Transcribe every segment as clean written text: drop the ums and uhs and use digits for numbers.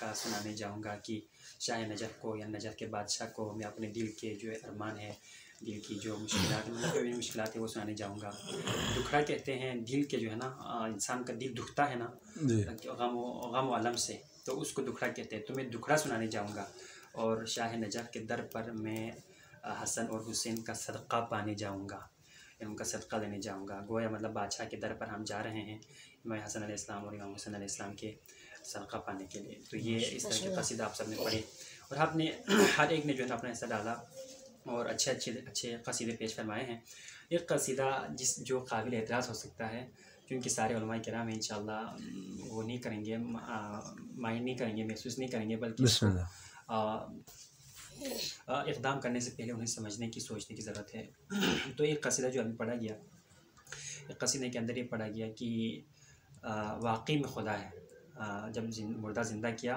किस्सा सुनाने जाऊंगा कि शाह नजफ़ को या नजफ़ के बादशाह को मैं अपने दिल के जो अरमान है, दिल की जो मुश्किलात मतलब जो भी मुश्किलात है वो सुनाने जाऊंगा। दुखड़ा कहते हैं दिल के जो है ना, इंसान का दिल दुखता है ना गम व अलम से, तो उसको दुखड़ा कहते हैं। तो मैं दुखड़ा सुनाने जाऊंगा और शाह नजफ़ के दर पर मैं हसन और हुसैन का सदक़ा पाने जाऊंगा, उनका सदक़ा लेने जाऊंगा। गोया मतलब बादशाह के दर पर हम जा रहे हैं इमाम हसन अलैहिस्सलाम और इमाम हुसैन अलैहिस्सलाम के सदक़ा पाने के लिए। तो ये इस तरह के क़सीदा आप सब ने पढ़े और आपने हर एक ने जो है ना अपना हिस्सा डाला और अच्छे क़सीदे पेश फरमाए हैं। एक क़सीदा जो काबिल एतराज़ हो सकता है, क्योंकि सारे उलमा किराम इंशाअल्लाह वो नहीं करेंगे, माइंड नहीं करेंगे, महसूस नहीं करेंगे, बल्कि इक़दाम करने से पहले उन्हें समझने की, सोचने की ज़रूरत है। तो एक क़सीदा जो अभी पढ़ा गया, एक क़सीदे के अंदर ये पढ़ा गया कि वाक़ई में खुदा है, जब मुर्दा ज़िंदा किया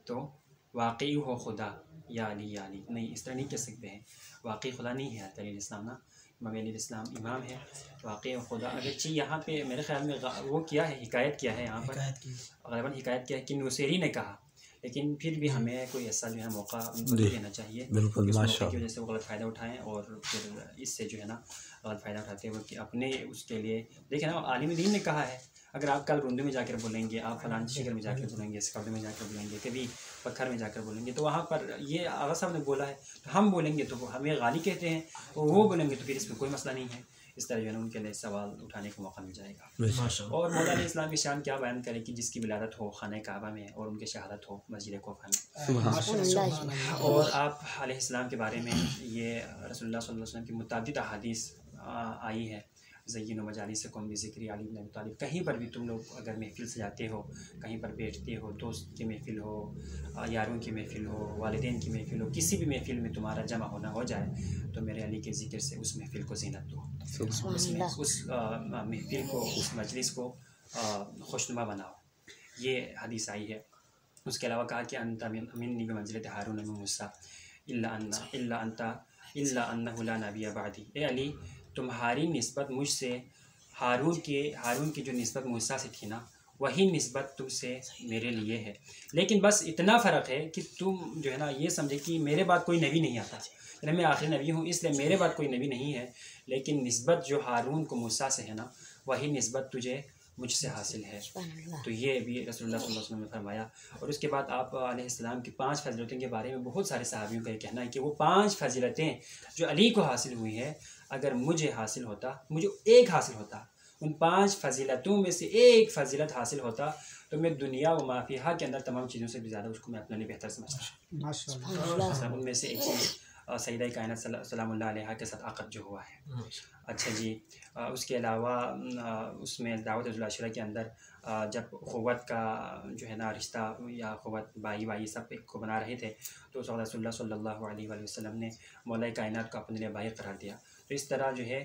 तो वाक़ई हो खुदा या अली या अली। नहीं, इस तरह नहीं कह सकते हैं, वाक़ई खुदा नहीं है अली इस्लाम ना, इमाम अली इस्लाम इमाम है, वाक़ई खुदा। अगरचे यहाँ पे मेरे ख्याल में वो किया है, हिकायत किया है, यहाँ पर ग़ालिबन हिकायत किया है कि नुसेरी ने कहा, लेकिन फिर भी हमें कोई ऐसा जो है मौका उनको देना चाहिए कि उस मौके की वजह से वो गलत फ़ायदा उठाएँ और फिर इससे जो है ना गलत फ़ायदा उठाते हैं कि अपने उसके लिए। देखिए ना, आलिम दीन ने कहा है, अगर आप कल रुंदे में जाकर बोलेंगे, आप फलान शहर में जाकर बोलेंगे, स्कर्दे में जाकर बोलेंगे, कभी पत्थर में जाकर बोलेंगे, तो वहाँ पर ये आगा साहब ने बोला है, तो हम बोलेंगे तो हमें गाली कहते हैं, वो बोलेंगे तो फिर इसमें कोई मसला नहीं है। इस तरह जो है ना उनके लिए सवाल उठाने का मौका मिल जाएगा। और मौला इस्लाम की शान क्या बयान करे कि जिसकी विलादत हो खाने काबा में और उनकी शहादत हो मस्जिद कोफा में। और आप अलैहिस्सलाम के बारे में ये रसूलुल्लाह सल्लल्लाहु अलैहि वसल्लम की मुताद्दिद अहादीस आई है, ज़य्यिन मजालिसकुम बिज़िक्रि अली इब्न अबी तालिब। कहीं पर भी तुम लोग अगर महफ़िल सजाते हो, कहीं पर बैठते हो, दोस्त की महफ़िल हो, यारों की महफ़िल हो, वालिदैन की महफ़िल हो, किसी भी महफ़िल में तुम्हारा जमा होना हो जाए तो मेरे अली के ज़िक्र से उस महफ़िल को ज़ीनत दो, उसमें उस महफ़िल को, उस मजलिस को खुशनुमा बनाओ। ये हदीस आई है। उसके अलावा कहा कि अंता मिन्नी बिमंज़िलति हारून मिन मूसा इल्ला अन्नहु ला नबिय्य बअदी। ए अली, तुम्हारी निस्बत मुझसे हारून की जो निस्बत मूसा से थी ना, वही निस्बत तुमसे मेरे लिए है, लेकिन बस इतना फ़र्क है कि तुम जो है ना ये समझे कि मेरे बाद कोई नबी नहीं आता, यानी मैं आखिरी नबी हूँ, इसलिए मेरे बाद कोई नबी नहीं है, लेकिन निस्बत जो हारून को मूसा से है ना, वही निस्बत तुझे मुझसे हासिल है। तो ये भी रसूलुल्लाह सल्लल्लाहु अलैहि वसल्लम ने फरमाया। और उसके बाद आप अलैहिस्सलाम की 5 फजीलतों के बारे में बहुत सारे सहाबियों का ये कहना है कि वो 5 फजीलतें जो अली को हासिल हुई है, अगर मुझे हासिल होता, मुझे एक हासिल होता, उन 5 फजीलतों में से एक फजीलत हासिल होता, तो मैं दुनिया व माफिया के अंदर तमाम चीज़ों से भी ज़्यादा उसको मैं अपने लिए बेहतर समझता। उनमें से एक चीज़ सईदा कायनात सलामुल्लाह अलैहा के साथ आक़द जो हुआ है। अच्छा जी, उसके अलावा उसमें दावतुल अशरा के अंदर जब ख़ुव्वत का जो है ना रिश्ता या ख़ुव्वत भाई सब एक को बना रहे थे, तो रसूलुल्लाह सल्लल्लाहु अलैहि वसल्लम ने मौला कायनात को अपने लिए भाई करार दिया। तो इस तरह जो है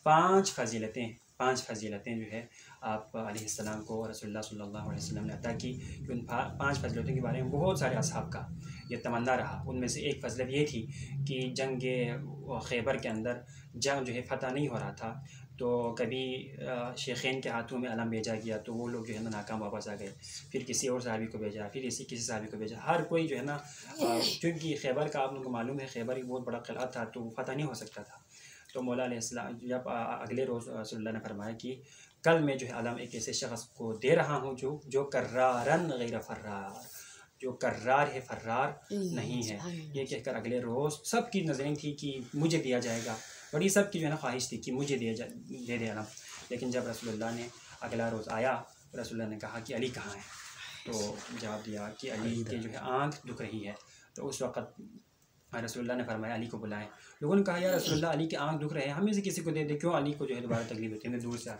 5 फजीलतें जो है आप अलैहिस्सलाम को रसूलुल्लाह सल्लल्लाहु अलैहि वसल्लम ने अता की। कि उन 5 फजीलतों के बारे में बहुत सारे असहाब का ये तमन्ना रहा। उनमें से एक फजीलत ये थी कि जंग खैबर के अंदर जंग जो है फ़तह नहीं हो रहा था, तो कभी शेखैन के हाथों में अलम भेजा गया तो वो लोग जो है ना नाकाम वापस आ गए, फिर किसी और सहाबी को भेजा, फिर किसी सहाबी को भेजा, हर कोई जो है ना, क्योंकि खैबर का आप लोगों को मालूम है खैबर एक बहुत बड़ा किला था, तो वो फ़तह नहीं हो सकता था। तो मौला अलैहिस्सलाम जब अगले रोज़ रसूलुल्लाह ने फरमाया कि कल मैं जो है अलम एक ऐसे शख्स को दे रहा हूँ जो कर्रारन गैर फर्रार, जो कर्रार है फर्रार नहीं है। ये कहकर अगले रोज़ सबकी नज़रें थी कि मुझे दिया जाएगा, बड़ी सब की जो है ना ख्वाहिश थी कि मुझे दे दे अलम। लेकिन जब रसूलुल्लाह ने अगला रोज़ आया, रसूलुल्लाह ने कहा कि अली कहाँ है, तो जवाब दिया कि अली के जो है आँख दुख रही है। तो उस वक़्त रसूलुल्लाह ने फरमाया अली को बुलाएं। लोगों ने कहा यार रसूलुल्लाह अली के आँख दुख रहे हैं, हमें से किसी को दे दे, क्यों अली को जो है दोबारा तकलीफ होती है, मैं दूर से आ।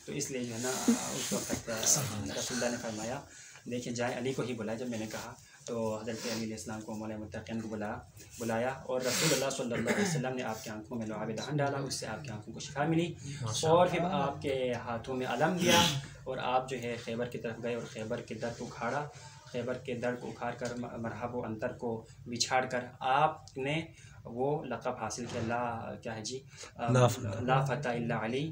तो इसलिए जो है ना उस वक्त रसूलुल्लाह ने फरमाया देखिए जाए अली को ही बुलाए। जब मैंने कहा तो हज़रत अली अलैहिस्सलाम को मौला मुत्तक़ीन को बुलाया और रसूलुल्लाह सल्लल्लाहु अलैहि वसल्लम ने आपकी आंखों में लुआब दहन डाला, उससे आपकी आंखों को शिफा मिली और फिर आपके हाथों में अलम दिया और आप जो है खैबर की तरफ गए और खैबर के दर को उखाड़ा। खैबर के दर को उखाड़ कर मरहब व अंतर को बिछाड़ कर आपने वो लक़ब हासिल किया, ला क्या है जी, ला फतह इल्ला अली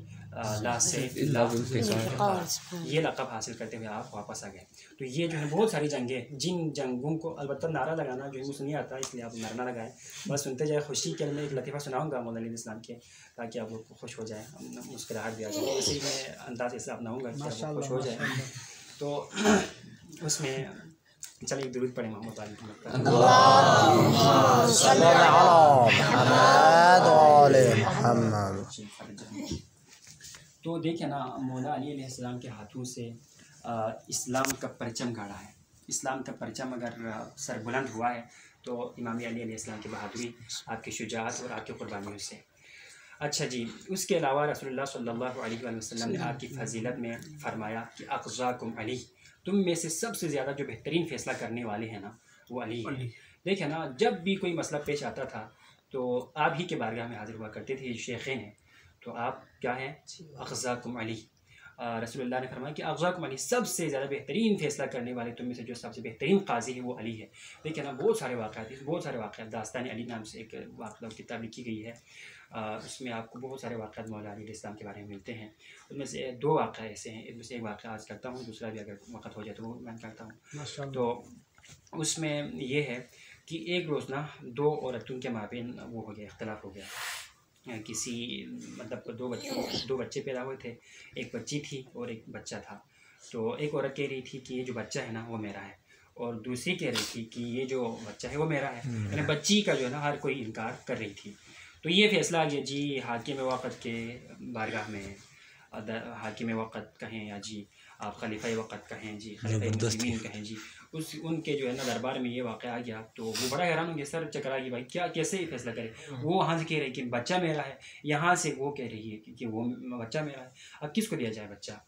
ला सैफ इल्ला ज़ुल्फ़िकार, ये लक़ब हासिल करते हुए आप वापस आ गए। तो ये जो है बहुत सारी जंगें, जिन जंगों को अलबत्ता नारा लगाना जो है मुझे नहीं आता, इसलिए आप नारा ना लगाएं, बस सुनते जाए। खुशी के मैं एक लतीफ़ा सुनाऊँगा मौलाना इस्लाम के, ताकि आप लोग खुश हो जाए, मुस्कुराहट भी आ जाए। इसी में अंदाज़ ऐसे अपनाऊँगा कि आप खुश हो जाए। तो उसमें चलिए एक दुरूद पढ़े मोहम्मद वाले तो देखिए ना, मौला अली अलैहिस्सलाम के हाथों से इस्लाम का परचम गाड़ा है। इस्लाम का परचम अगर सरबुलंद हुआ है तो इमाम अली अलैहिस्सलाम की बहादुरी, आपकी शुजाअत और आपकी कुर्बानियों से। अच्छा जी, उसके अलावा रसूलुल्लाह सल्लल्लाहु अलैहि वसल्लम ने आपकी फजीलत में फरमाया कि अक़ज़ाकुम अली, तुम में से सबसे ज़्यादा जो बेहतरीन फ़ैसला करने वाले हैं ना वो अली है। देखिए ना, जब भी कोई मसला पेश आता था तो आप ही के बारगाह में हाज़िर हुआ करते थे, शेख़ेन हैं, तो आप क्या हैं, अक़ज़ाकुम अली। रसूलुल्लाह ने फरमाया कि अक़ज़ाकुम अली, सबसे ज़्यादा बेहतरीन फ़ैसला करने वाले तुम में से जो सबसे बेहतरीन काज़ी है वो अली है। देखिए ना, बहुत सारे वाक़यात, दास्तान अली नाम से एक वाक़या किताब लिखी गई है, उसमें आपको बहुत सारे वाक़यात मौला अली अलैहिस्सलाम के बारे में मिलते हैं। उनमें से दो वाक़या ऐसे हैं, इनमें से एक वाक़या आज करता हूँ, दूसरा भी अगर वक़्त हो जाए तो वो मैं करता हूँ। तो उसमें ये है कि एक रोज़ ना दो औरतों के माबेन वो हो गया, इख्तलाफ हो गया। किसी मतलब दो बच्चे पैदा हुए थे, एक बच्ची थी और एक बच्चा था। तो एक औरत कह रही थी कि ये जो बच्चा है ना वो मेरा है, और दूसरी कह रही थी कि ये जो बच्चा है वो मेरा है। यानी बच्ची का जो है ना हर कोई इनकार कर रही थी। तो ये फ़ैसला आ गया जी हाकिम वक़्त के बारगाह में, हाकिम वक़्त कहें या जी आप खलीफा वक़्त कहें जी, खलीफा मुस्लिमीन कहें जी, उनके जो है ना दरबार में ये वाक़या आ गया। तो वो बड़ा हैरान हो गया, सर चकरा गया, भाई क्या कैसे ये फैसला करे। वो वहाँ से कह रही कि बच्चा मेरा है, यहाँ से वो कह रही है कि वो बच्चा मेरा है, अब किसको दिया जाए बच्चा।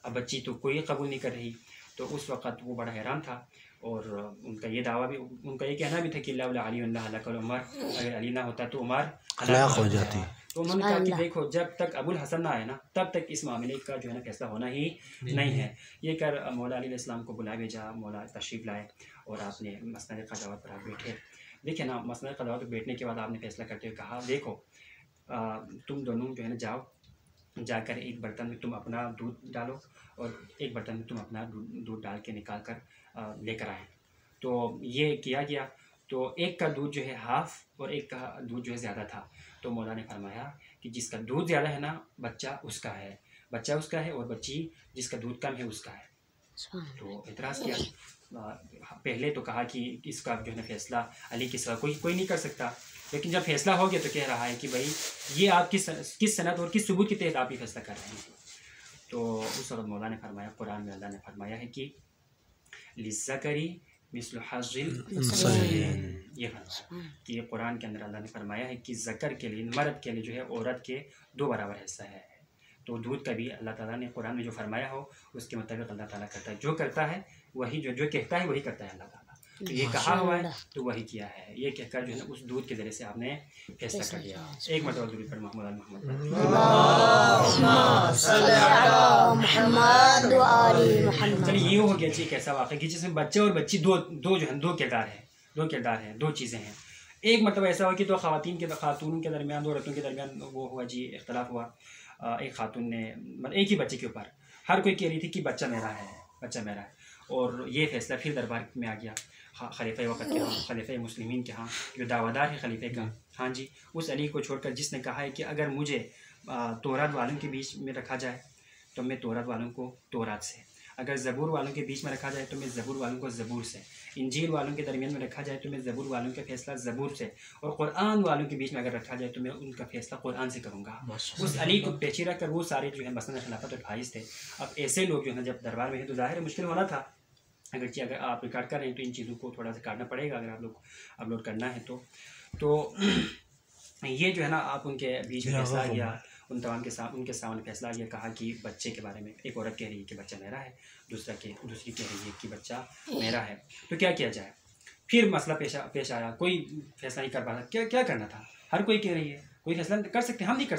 अब बच्ची तो कोई कबूल नहीं कर रही। तो उस वक़्त वो बड़ा हैरान था, और उनका ये दावा भी, उनका ये कहना भी था कि लौला अली हलाकल उमर, अगर अली ना होता तो उमर हलाक हो जाती। तो उन्होंने कहा कि देखो, जब तक अबुल हसन ना आए ना तब तक इस मामले का जो है ना फैसला होना ही नहीं है। ये कर मौला अली अलैहिस्सलाम को बुलाया भेजा, मौला तशरीफ़ लाए और आपने मसनद क़ज़ावत पर आप बैठे। देखिए ना, मसनद क़ज़ावत पर बैठने के बाद आपने फैसला करते हुए कहा, देखो तुम दोनों जो है ना जाओ, जाकर एक बर्तन में तुम अपना दूध डालो और एक बर्तन में तुम अपना दूध डाल के निकाल कर लेकर आए। तो ये किया गया। तो एक का दूध जो है हाफ़ और एक का दूध जो है ज़्यादा था। तो मौला ने फरमाया कि जिसका दूध ज़्यादा है ना बच्चा उसका है, और बच्ची जिसका दूध कम है उसका है। तो इतराज़ किया। पहले तो कहा कि इसका जो है ना फैसला अली के सिवा कोई नहीं कर सकता, लेकिन जब फैसला हो गया तो कह रहा है कि भाई ये आप किस सनद और किस सबूत के तहत आप ये फैसला कर रहे हैं। तो उस वक्त मौला ने फरमाया, कुरान में अल्लाह ने फरमाया है कि लिज़्ज़करी मिस्लु हज़्ज़िल उन्सयैन, ये फरमाया कि ये कुरान के अंदर अल्लाह ने फरमाया है कि ज़कर के लिए, मर्द के लिए जो है औरत के 2 बराबर हिस्सा है। तो दूध का भी अल्लाह ताला ने कुरान में जो फरमाया हो उसके मुताबिक अल्लाह ताला करता है, जो करता है वही जो कहता है वही करता है अल्लाह ताला। तो ये कहा हुआ है तो वही किया है, ये कहकर जो है ना उस दूध के ज़रिए से आपने फैसला कर लिया। एक मरतबा दूध पर मोहम्मद चलिए, ये हो गया जी एक ऐसा वाक़या कि जिसमें बच्चे और बच्ची दो जो है दो किरदार हैं, दो चीज़ें हैं। एक मतलब ऐसा हुआ कि दो खातून के दरमियान, दो औरतों के दरमियान वो हुआ जी, इख्तलाफ हुआ। एक खातून ने मतलब एक ही बच्चे के ऊपर हर कोई कह रही थी कि बच्चा मेरा है, और ये फैसला फिर दरबार में आ गया खलीफा वक़्त के यहाँ, खलीफा मुस्लिमीन के यहाँ, जो दावादार है खलीफे का, हाँ जी, उस अली को छोड़कर जिसने कहा है कि अगर मुझे तौरात वालों के बीच में रखा जाए तो मैं तौरात वालों को तौरात से, अगर ज़बूर वालों के बीच में रखा जाए तो मैं ज़बूर वालों को ज़बूर से, इंजील वालों के दरमियान में रखा जाए तो मैं ज़बूर वालों का फ़ैसला ज़बूर से, और कुरान वालों के बीच में अगर रखा जाए तो मैं उनका फ़ैसला कुरान से करूँगा। उस अली को पेशी रख कर वो सारे जो है मसनद खिलाफत और फाइज थे। अब ऐसे लोग जो है जब दरबार में हैं तो ज़ाहिर है मुश्किल होना था, अगर आप रिकॉर्ड कर रहे हैं तो इन चीज़ों को थोड़ा सा काटना पड़ेगा अगर आप लोग अपलोड करना है तो ये जो है ना आप उनके बीच में फैसला किया, उन तमाम उनके सामने फैसला आ गया। कहा कि बच्चे के बारे में एक औरत कह रही है कि बच्चा मेरा है, दूसरी कह रही है कि बच्चा मेरा है, तो क्या किया जाए। फिर मसला पेश आया, कोई फैसला नहीं कर पा रहा, क्या करना था। हर कोई कह रही है, कोई फैसला कर सकते, हम नहीं कर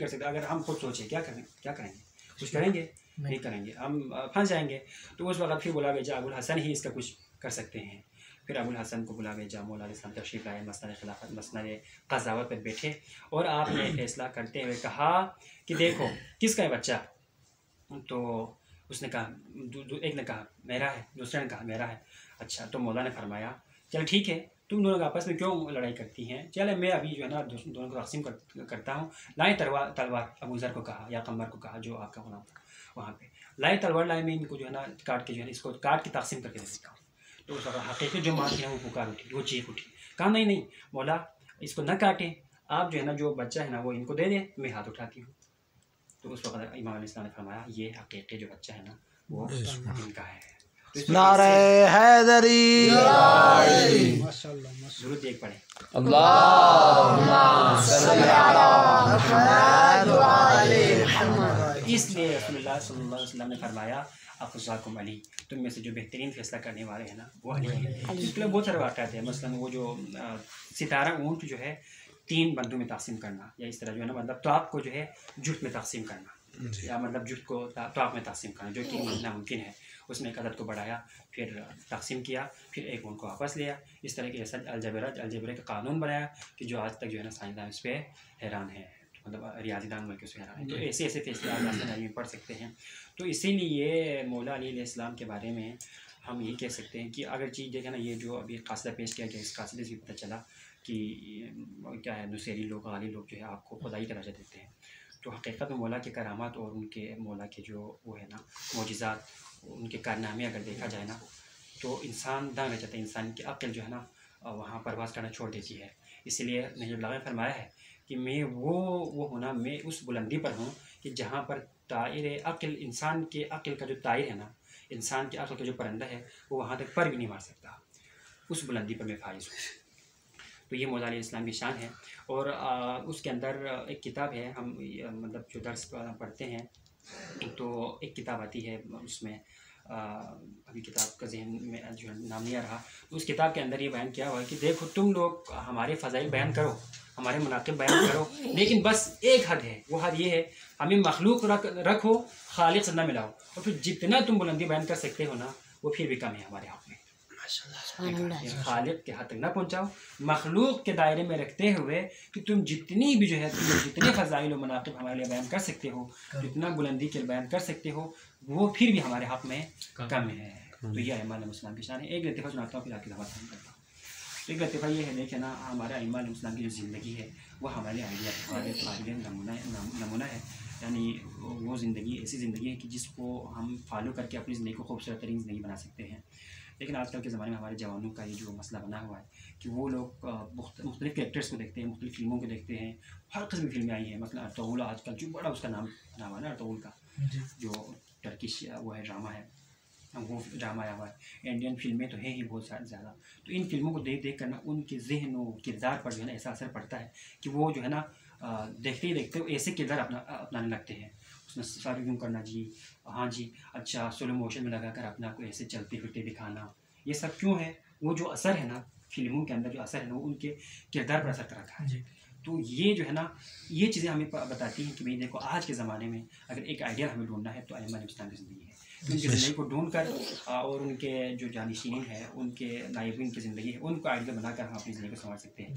सकते। अगर हम खुद सोचें क्या करेंगे, कुछ करेंगे नहीं करेंगे, हम फंस जाएंगे। तो उस वक्त फिर बोला भेजा अबुल हसन ही इसका कुछ कर सकते हैं। फिर अबुल हसन को बुला भेजा, मौला इस्लाम तशरीफ़ लाए, मसनद खिलाफत मसनद क़ज़ावत पर बैठे और आपने फ़ैसला करते हुए कहा कि देखो किसका है बच्चा। तो उसने कहा, एक ने कहा मेरा है, दूसरे ने कहा मेरा है। अच्छा, तो मौला ने फरमाया चल ठीक है, तुम दोनों आपस में क्यों लड़ाई करती हैं, चले मैं अभी जो है ना दोनों को तकसीम करता हूँ। लाए तलवार, अबू ज़र को कहा या कमर को कहा, जो आपका गुलाम था वहाँ पे, लाए तलवार, लाए मैं इनको जो है ना काट के जो है इसको काट के तकसीम करके दे देता हूँ। तो उस वक्त हकीकी जो माँ थी ना वो पुकार उठी, वो चीख उठी, कहा नहीं नहीं मौला इसको न काटें, आप जो है ना जो बच्चा है ना वो इनको दे दें, मैं हाथ उठाती हूँ। तो उस वक्त इमाम इस्लाम ने फरमाया ये हकीकी जो बच्चा है ना वो इनका है। तो नारे हैदरी जरूर देख पड़े। इसलिए रसूलुल्लाह सल्लल्लाहु अलैहि वसल्लम ने फरमाया अफ़ज़ाकुम अली, तुम में से जो बेहतरीन फैसला करने वाले हैं ना वो अली है। इसके लिए बहुत सारे वाक़यात हैं, मसलन वो जो सितारा ऊँट जो है 3 बंदों में तक़सीम करना, या इस तरह जो है ना मतलब ताक़ को जो है जुट में तक़सीम करना, या मतलब जुट को ताक़ में तक़सीम करना, जो कि नामुमकिन है। उसमें एक अदद को बढ़ाया, फिर तक़सीम किया, फिर एक ऊँट को वापस लिया। इस तरह के ऐसा अलजबरे का कानून बनाया कि जो आज तक जो है ना साइंसदान इस पर हैरान है, मतलब रियाज़ीदान में उस पर हैरान है। तो ऐसे ऐसे फैसले आप रास्ते में पढ़ सकते हैं। तो इसीलिए मौला अली अलैहिस्सलाम के बारे में हम ये कह सकते हैं कि अगर चीज़ देखें ना, ये जो अभी कासिदा पेश किया गया, इस कासिदे से पता चला कि क्या है, नुसेरी लोग, गाली लोग जो है आपको खुदाई का दर्जा देते हैं। तो हकीकत में मौला के करामात और उनके मौला के जो वो है ना मोजिज़ात, उनके कारनामे अगर देखा जाए ना तो इंसान दंग रह जाता है, इंसान की अक्ल जो है ना वहाँ परवाज़ करना छोड़ देती है। इसलिए नजरुल्लाह ने फरमाया है कि मैं वो होना, मैं उस बुलंदी पर हूँ कि जहाँ पर तायर अक्ल, इंसान के अक्ल का जो तायर है ना, इंसान के अक्ल का जो परिंदा है वो वहाँ तक पर भी नहीं मार सकता, उस बुलंदी पर मैं फाइज हूँ। तो ये मौला अलैहिस्सलाम की शान है। और उसके अंदर एक किताब है, हम मतलब जो दर्स पढ़ते हैं तो एक किताब आती है उसमें, अभी किताब का जहन में जो नाम नहीं आ रहा। तो उस किताब के अंदर ये बयान किया हुआ है कि देखो तुम लोग हमारे फ़ज़ाइल बयान करो, हमारे मनाक़िब बयान करो, लेकिन बस एक हद है, वो हद ये है हमें मखलूक रखो, खालिक से न मिलाओ। और फिर जितना तुम बुलंदी बयान कर सकते हो ना वो फिर भी कम है हमारे हाथ में। खालिक के हद तक ना पहुँचाओ, मखलूक के दायरे में रखते हुए कि तुम जितनी भी जो है तुम जितने फ़ज़ाइल और मनाक़िब हमारे लिए बयान कर सकते हो, जितना बुलंदी के बयान कर सकते हो, वो फिर भी हमारे हक़ में कम है। तो यह अइम्मा अलैहिस्सलाम की शान है। एक लतीफ़ा सुनाता हूँ फिर आपकी दवा करता हूँ। तो एक लतीफ़ा ये है, देखे ना हमारे अइम्मा अलैहिस्सलाम की जो ज़िंदगी है वो हमारे लिए आइडिया नमूना है। यानी वो ज़िंदगी ऐसी ज़िंदगी है कि जिसको हम फॉलो करके अपनी ज़िंदगी को खूबसूरत तरीन ज़िंदगी बना सकते हैं। लेकिन आजकल के ज़माने में हमारे जवानों का ये जो मसला बना हुआ है कि वो लोग मुख्तलिफ़ कैरेक्टर्स को देखते हैं, मुख्तलिफ़ फ़िल्मों को देखते हैं, हर किस्म की फ़िल्में आई हैं। मतलब अर्तुग़रुल आजकल जो बड़ा उसका नाम है ना, अर्तुग़रुल का जो टर्किश वो है ड्रामा है, वो ड्रामा आया हुआ है। इंडियन फ़िल्में तो हैं ही बहुत ज़्यादा। तो इन फ़िल्मों को देख देख कर ना उनके ज़हन और किरदार पर जो है ना ऐसा असर पड़ता है कि वो जो है ना देखते ही देखते ऐसे किरदार अपनाने लगते हैं। उसमें सारी यूँ करना जी, हाँ जी, अच्छा स्लो मोशन में लगा कर अपने आप को ऐसे चलते फिरते दिखाना, ये सब क्यों है? वो जो असर है ना फ़िल्मों के अंदर, जो असर है ना वो उनके किरदार पर असर कर रखा है। तो ये जो है ना ये चीज़ें हमें बताती हैं कि भाई देखो आज के ज़माने में अगर एक आइडिया हमें ढूंढना है तो अइम्मा अलैहिस्सलाम की ज़िंदगी है। तो उनकी ज़िंदगी को ढूंढ कर और उनके जो जानिशीन है, उनके नायबीन की ज़िंदगी है, उनको आइडियल बनाकर हम अपनी ज़िंदगी को संवार सकते हैं।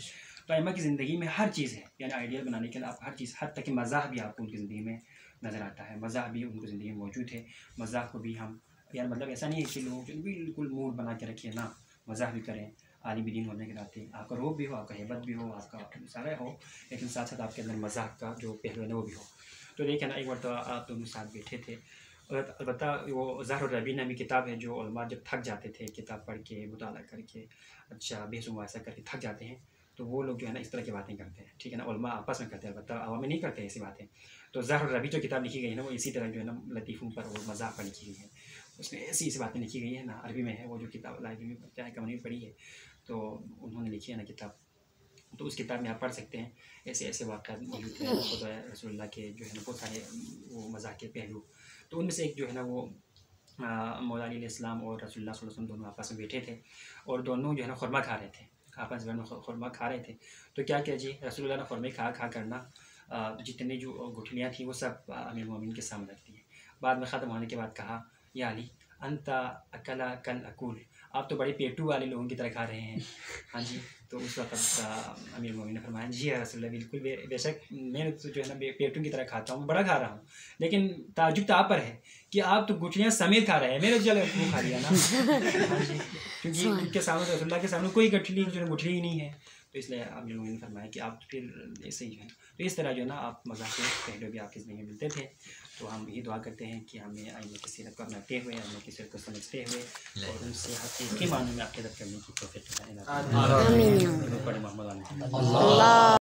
तो अइम्मा की ज़िंदगी में हर चीज़ है, यानी आइडियल बनाने के लिए आप हर चीज़, हद तक कि मज़ाक भी आपको उनकी ज़िंदगी में नज़र आता है, मज़ाक भी उनकी ज़िंदगी में मौजूद है। मज़ाक को भी हम यार मतलब ऐसा नहीं है कि लोग जो बिल्कुल मूड बना के रखिए ना, मज़ाक भी करें, आलिम दीन होने के नाते आपका रोब भी हो, आपका हेबत भी हो, आपका सारा हो, लेकिन साथ साथ आपके अंदर मज़ाक का जो पहलू है वो भी हो। तो देखिए ना एक बार तो आप दोनों साथ बैठे थे, अलबत्ता वो ज़हर रबी नामी किताब है जो उलमा जब थक जाते थे किताब पढ़ के, मुताला करके, अच्छा बहस मुबाहिसा करके थक जाते हैं तो वो लोग जो है ना इस तरह की बातें करते हैं, ठीक है ना, उलमा आपस में करते हैं, अलबत्ता आवाम में नहीं करते ऐसी बातें। तो ज़हर रबी जो किताब लिखी गई है ना वो इसी तरह जो है ना लतीफ़ों पर और मज़ाक पर लिखी गई है। उसमें ऐसी ऐसी बातें लिखी गई है ना, अरबी में है वो जो किताब, लाइब्रेरी में चाहे कमरे में पढ़ी है तो उन्होंने लिखी है ना किताब, तो उस किताब में आप पढ़ सकते हैं ऐसे ऐसे वाक़यात मौजूद हैं खुदा रसूलुल्लाह के जो है ना बहुत सारे वो मज़ाक के पहलू। तो उनमें से एक जो है ना वो मौला अली अलैहिस्सलाम और रसूलुल्लाह सल्लल्लाहु अलैहि वसल्लम दोनों आपस में बैठे थे और दोनों जो है ना खुरमा खा रहे थे, आपस में खुरमा खा रहे थे। तो क्या किया जी, रसूलुल्लाह ने खुरमे खा खा करना जितनी जो गुठलियाँ थी वो सब अमीरुल मोमिनीन के सामने रख दी। बाद में ख़त्म होने के बाद कहा या अली अंता अकला कल अकूल, आप तो बड़े पेटू वाले लोगों की तरह खा रहे हैं। हाँ जी, तो उस वक्त अमीर मोमिन ने फरमाया जी हाँ रसूलुल्लाह, बिल्कुल बेशक मैं तो जो है ना पेटू की तरह खाता हूँ, बड़ा खा रहा हूँ, लेकिन ताज्जुब तो आप पर है कि आप तो गुठलियाँ समेत खा रहे हैं, मैंने चलो वो खा लिया ना। हाँ जी, क्योंकि उनके सामने रसूलुल्लाह के सामने कोई गुठली ही नहीं है, तो इसलिए अमीर मोमिन ने फरमाया कि आप फिर ऐसे ही हैं। तो इस तरह जो है ना आप मज़ाक के पहले भी आपके ज़िंदगी में मिलते थे। तो हम यही दुआ करते हैं कि हमें आइने की सीरत को अपनाते हुए, आइने की सीरत को समझते हुए और उनसे हकीकी मानों में आपकी मदद करने की तौफीक अता फरमाएं। आमीन।